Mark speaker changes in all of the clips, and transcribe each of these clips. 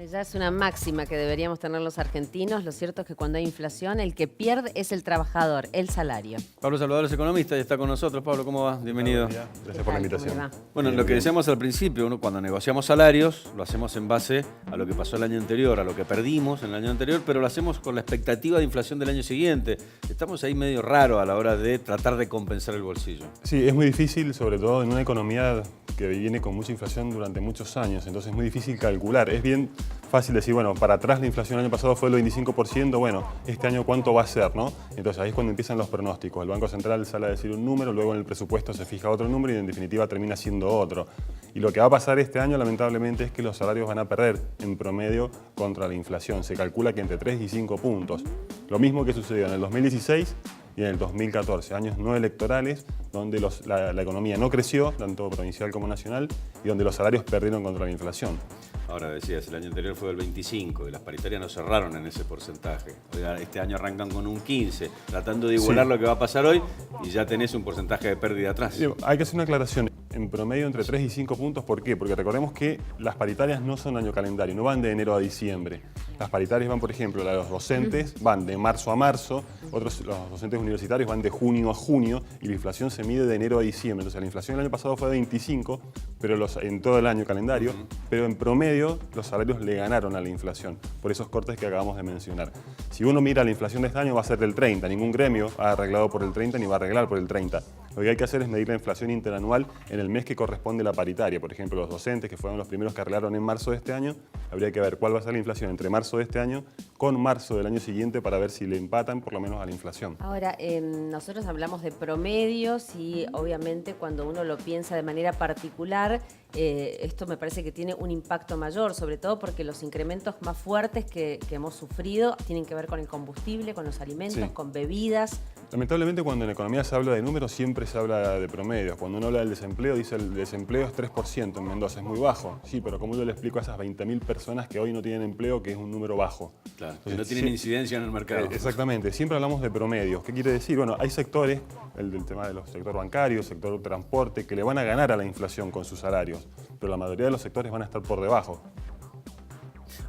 Speaker 1: Ya es una máxima que deberíamos tener los argentinos. Lo cierto es que cuando hay inflación, el que pierde es el trabajador, el salario.
Speaker 2: Pablo Salvador es economista y está con nosotros. Pablo, ¿cómo va? Bienvenido.
Speaker 3: Gracias por la invitación.
Speaker 2: Bueno, lo que decíamos al principio, cuando negociamos salarios, lo hacemos en base a lo que pasó el año anterior, a lo que perdimos en el año anterior, pero lo hacemos con la expectativa de inflación del año siguiente. Estamos ahí medio raro a la hora de tratar de compensar el bolsillo.
Speaker 3: Sí, es muy difícil, sobre todo en una economía que viene con mucha inflación durante muchos años, entonces es muy difícil calcular. Es bien fácil decir, bueno, para atrás la inflación el año pasado fue del 25%, bueno, este año ¿cuánto va a ser, no? Entonces ahí es cuando empiezan los pronósticos. El Banco Central sale a decir un número, luego en el presupuesto se fija otro número y en definitiva termina siendo otro. Y lo que va a pasar este año, lamentablemente, es que los salarios van a perder en promedio contra la inflación. Se calcula que entre 3 y 5 puntos. Lo mismo que sucedió en el 2016 y en el 2014, años no electorales, donde la economía no creció, tanto provincial como nacional, y donde los salarios perdieron contra la inflación.
Speaker 2: Ahora decías, el año anterior fue del 25 y las paritarias no cerraron en ese porcentaje. Este año arrancan con un 15, tratando de igualar lo que va a pasar hoy y ya tenés un porcentaje de pérdida atrás.
Speaker 3: Sí, hay que hacer una aclaración. En promedio entre 3 y 5 puntos, ¿por qué? Porque recordemos que las paritarias no son año calendario, no van de enero a diciembre. Las paritarias van, por ejemplo, los docentes van de marzo a marzo, los docentes universitarios van de junio a junio y la inflación se mide de enero a diciembre. Entonces la inflación el año pasado fue de 25, pero en todo el año calendario, pero en promedio los salarios le ganaron a la inflación, por esos cortes que acabamos de mencionar. Si uno mira la inflación de este año va a ser del 30, ningún gremio ha arreglado por el 30 ni va a arreglar por el 30. Lo que hay que hacer es medir la inflación interanual en el mes que corresponde a la paritaria. Por ejemplo, los docentes, que fueron los primeros que arreglaron en marzo de este año, habría que ver cuál va a ser la inflación entre marzo de este año con marzo del año siguiente para ver si le empatan por lo menos a la inflación.
Speaker 1: Ahora, nosotros hablamos de promedios y obviamente cuando uno lo piensa de manera particular, esto me parece que tiene un impacto mayor, sobre todo porque los incrementos más fuertes que hemos sufrido tienen que ver con el combustible, con los alimentos,
Speaker 3: Sí.
Speaker 1: con bebidas.
Speaker 3: Lamentablemente cuando en economía se habla de números siempre se habla de promedios. Cuando uno habla del desempleo dice el desempleo es 3% en Mendoza, es muy bajo. Sí, pero ¿cómo yo le explico a esas 20.000 personas que hoy no tienen empleo que es un número bajo?
Speaker 2: Claro, que
Speaker 3: Entonces,
Speaker 2: no tienen incidencia en el mercado.
Speaker 3: Exactamente, siempre hablamos de promedios. ¿Qué quiere decir? Bueno, hay sectores, el del tema del sector bancario, sector transporte, que le van a ganar a la inflación con sus salarios, pero la mayoría de los sectores van a estar por debajo.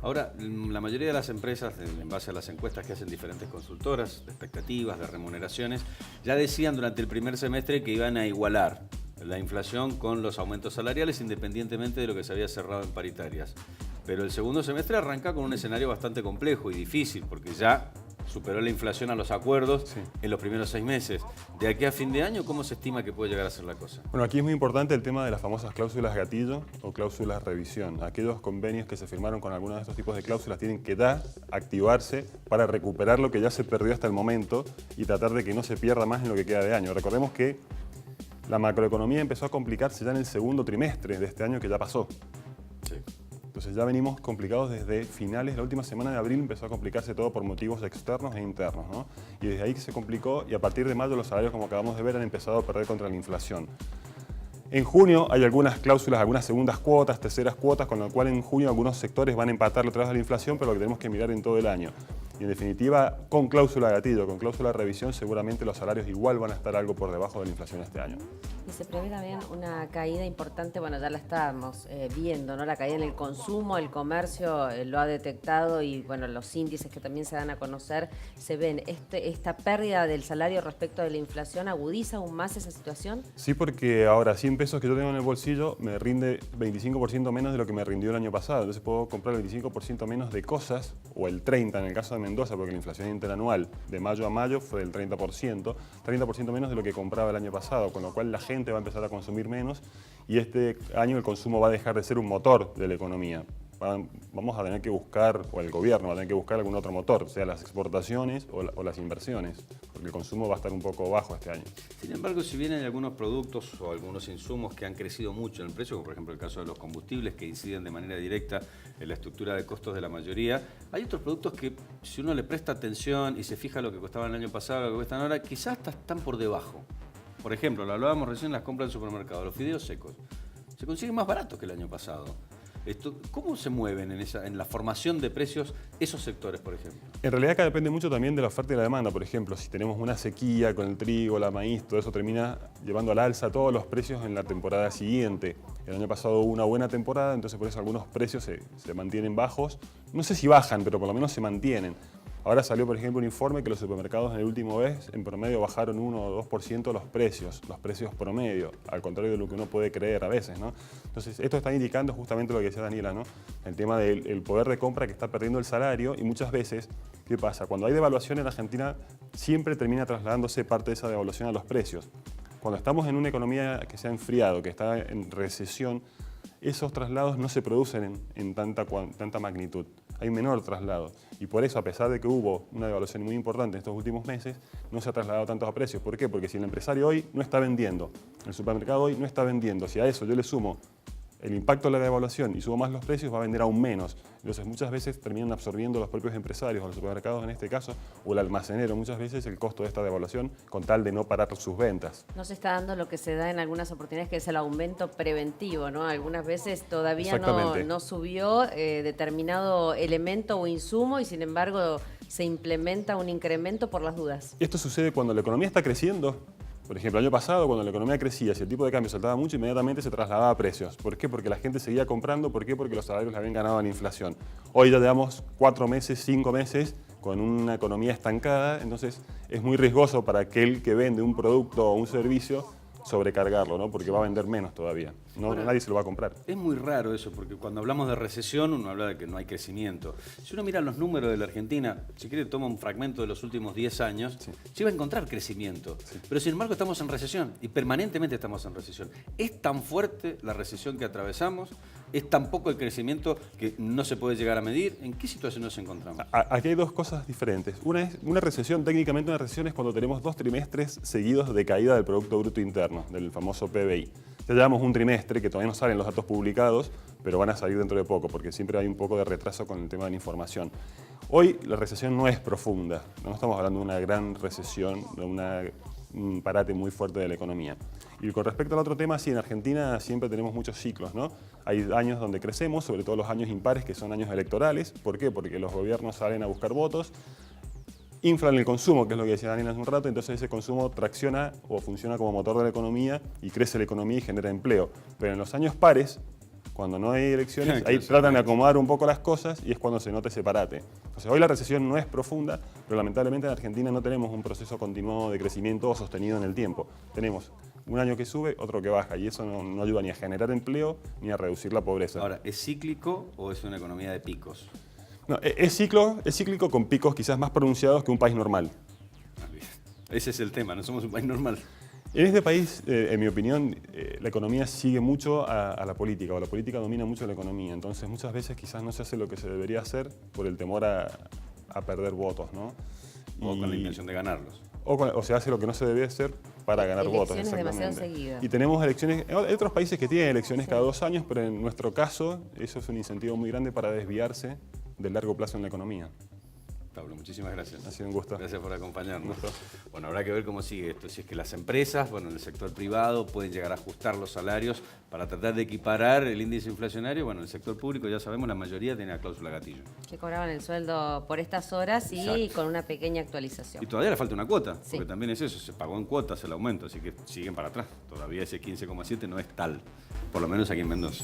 Speaker 2: Ahora, la mayoría de las empresas, en base a las encuestas que hacen diferentes consultoras, de expectativas, de remuneraciones, ya decían durante el primer semestre que iban a igualar la inflación con los aumentos salariales independientemente de lo que se había cerrado en paritarias. Pero el segundo semestre arranca con un escenario bastante complejo y difícil, porque ya superó la inflación a los acuerdos en los primeros 6 meses. De aquí a fin de año, ¿cómo se estima que puede llegar a ser la cosa?
Speaker 3: Bueno, aquí es muy importante el tema de las famosas cláusulas gatillo o cláusulas revisión. Aquellos convenios que se firmaron con algunos de estos tipos de cláusulas tienen que activarse para recuperar lo que ya se perdió hasta el momento y tratar de que no se pierda más en lo que queda de año. Recordemos que la macroeconomía empezó a complicarse ya en el segundo trimestre de este año que ya pasó.
Speaker 2: Sí.
Speaker 3: Entonces ya venimos complicados desde finales, la última semana de abril empezó a complicarse todo por motivos externos e internos, ¿no? Y desde ahí que se complicó y a partir de mayo los salarios, como acabamos de ver, han empezado a perder contra la inflación. En junio hay algunas cláusulas, algunas segundas cuotas, terceras cuotas, con lo cual en junio algunos sectores van a empatar otra vez a la inflación, pero lo que tenemos que mirar en todo el año. Y en definitiva, con cláusula gatillo, con cláusula de revisión, seguramente los salarios igual van a estar algo por debajo de la inflación este año.
Speaker 1: Y se prevé también una caída importante, bueno, ya la estamos viendo, ¿no? La caída en el consumo, el comercio lo ha detectado y, bueno, los índices que también se dan a conocer se ven. ¿Esta pérdida del salario respecto de la inflación agudiza aún más esa situación?
Speaker 3: Sí, porque ahora 100 pesos que yo tengo en el bolsillo me rinde 25% menos de lo que me rindió el año pasado. Entonces puedo comprar el 25% menos de cosas, o el 30% en el caso de Mendoza, porque la inflación interanual de mayo a mayo fue del 30%, 30% menos de lo que compraba el año pasado, con lo cual la gente va a empezar a consumir menos y este año el consumo va a dejar de ser un motor de la economía. Vamos a tener que buscar, o el gobierno va a tener que buscar algún otro motor, sea las exportaciones o las inversiones, porque el consumo va a estar un poco bajo este año.
Speaker 2: Sin embargo, si bien hay algunos productos o algunos insumos que han crecido mucho en el precio, como por ejemplo el caso de los combustibles, que inciden de manera directa en la estructura de costos de la mayoría, hay otros productos que si uno le presta atención y se fija lo que costaban el año pasado, lo que cuestan ahora, quizás hasta están por debajo. Por ejemplo, lo hablábamos recién en las compras en supermercado, los fideos secos se consiguen más baratos que el año pasado. ¿Cómo se mueven en la formación de precios esos sectores, por ejemplo?
Speaker 3: En realidad acá depende mucho también de la oferta y la demanda. Por ejemplo, si tenemos una sequía con el trigo, la maíz, todo eso termina llevando al alza todos los precios en la temporada siguiente. El año pasado hubo una buena temporada, entonces por eso algunos precios se mantienen bajos. No sé si bajan, pero por lo menos se mantienen. Ahora salió, por ejemplo, un informe que los supermercados en el último mes, en promedio, bajaron 1 o 2% los precios promedio, al contrario de lo que uno puede creer a veces, ¿no? Entonces, esto está indicando justamente lo que decía Daniela, ¿no? El tema del poder de compra que está perdiendo el salario y muchas veces, ¿qué pasa? Cuando hay devaluación en Argentina, siempre termina trasladándose parte de esa devaluación a los precios. Cuando estamos en una economía que se ha enfriado, que está en recesión, esos traslados no se producen en tanta magnitud. Hay un menor traslado. Y por eso, a pesar de que hubo una devaluación muy importante en estos últimos meses, no se ha trasladado tantos a precios. ¿Por qué? Porque si el empresario hoy no está vendiendo, el supermercado hoy no está vendiendo, si a eso yo le sumo el impacto de la devaluación y subo más los precios, va a vender aún menos. Entonces muchas veces terminan absorbiendo los propios empresarios, o los supermercados en este caso, o el almacenero muchas veces el costo de esta devaluación con tal de no parar sus ventas.
Speaker 1: No se está dando lo que se da en algunas oportunidades, que es el aumento preventivo, ¿no? Algunas veces todavía no subió determinado elemento o insumo y sin embargo se implementa un incremento por las dudas.
Speaker 3: Esto sucede cuando la economía está creciendo. Por ejemplo, el año pasado, cuando la economía crecía, si el tipo de cambio saltaba mucho, inmediatamente se trasladaba a precios. ¿Por qué? Porque la gente seguía comprando. ¿Por qué? Porque los salarios le habían ganado a la inflación. Hoy ya llevamos 4 meses, 5 meses con una economía estancada, entonces es muy riesgoso para aquel que vende un producto o un servicio sobrecargarlo, ¿no? Porque va a vender menos todavía. Nadie se lo va a comprar.
Speaker 2: Es muy raro eso, porque cuando hablamos de recesión, uno habla de que no hay crecimiento. Si uno mira los números de la Argentina, si quiere toma un fragmento de los últimos 10 años, sí va a encontrar crecimiento. Sí. Pero sin embargo estamos en recesión, y permanentemente estamos en recesión. Es tan fuerte la recesión que atravesamos, es tan poco el crecimiento que no se puede llegar a medir. ¿En qué situación nos encontramos?
Speaker 3: Aquí hay dos cosas diferentes. Una recesión, técnicamente una recesión es cuando tenemos 2 trimestres seguidos de caída del Producto Bruto Interno, del famoso PBI. Ya llevamos un trimestre que todavía no salen los datos publicados, pero van a salir dentro de poco, porque siempre hay un poco de retraso con el tema de la información. Hoy la recesión no es profunda, no estamos hablando de una gran recesión, de un parate muy fuerte de la economía. Y con respecto al otro tema, sí, en Argentina siempre tenemos muchos ciclos, ¿no? Hay años donde crecemos, sobre todo los años impares, que son años electorales. ¿Por qué? Porque los gobiernos salen a buscar votos, inflan el consumo, que es lo que decía Daniel hace un rato, entonces ese consumo tracciona o funciona como motor de la economía y crece la economía y genera empleo. Pero en los años pares, cuando no hay elecciones, ahí tratan de acomodar un poco las cosas y es cuando se nota ese parate. Entonces hoy la recesión no es profunda, pero lamentablemente en Argentina no tenemos un proceso continuado de crecimiento sostenido en el tiempo. Tenemos un año que sube, otro que baja, y eso no ayuda ni a generar empleo ni a reducir la pobreza.
Speaker 2: Ahora, ¿es cíclico o es una economía de picos?
Speaker 3: No, es cíclico con picos quizás más pronunciados que un país normal.
Speaker 2: Ese es el tema, no somos un país normal.
Speaker 3: En este país, en mi opinión, la economía sigue mucho a la política, o la política domina mucho la economía. Entonces, muchas veces quizás no se hace lo que se debería hacer por el temor a perder votos, ¿no?
Speaker 2: O con la intención de ganarlos.
Speaker 3: O se hace lo que no se debe hacer para ganar votos.
Speaker 1: Elecciones demasiado seguidas.
Speaker 3: Y tenemos elecciones, hay otros países que tienen elecciones cada 2 años, pero en nuestro caso eso es un incentivo muy grande para desviarse del largo plazo en la economía.
Speaker 2: Pablo, muchísimas gracias.
Speaker 3: Ha sido un gusto.
Speaker 2: Gracias por acompañarnos. Bueno, habrá que ver cómo sigue esto. Si es que las empresas, bueno, en el sector privado pueden llegar a ajustar los salarios para tratar de equiparar el índice inflacionario. Bueno, en el sector público, ya sabemos, la mayoría tiene la cláusula gatillo.
Speaker 1: Que cobraban el sueldo por estas horas y
Speaker 2: Exacto.
Speaker 1: con una pequeña actualización.
Speaker 2: Y todavía le falta una cuota,
Speaker 1: Sí.
Speaker 2: porque también es eso, se pagó en cuotas el aumento, así que siguen para atrás. Todavía ese 15,7 no es tal, por lo menos aquí en Mendoza.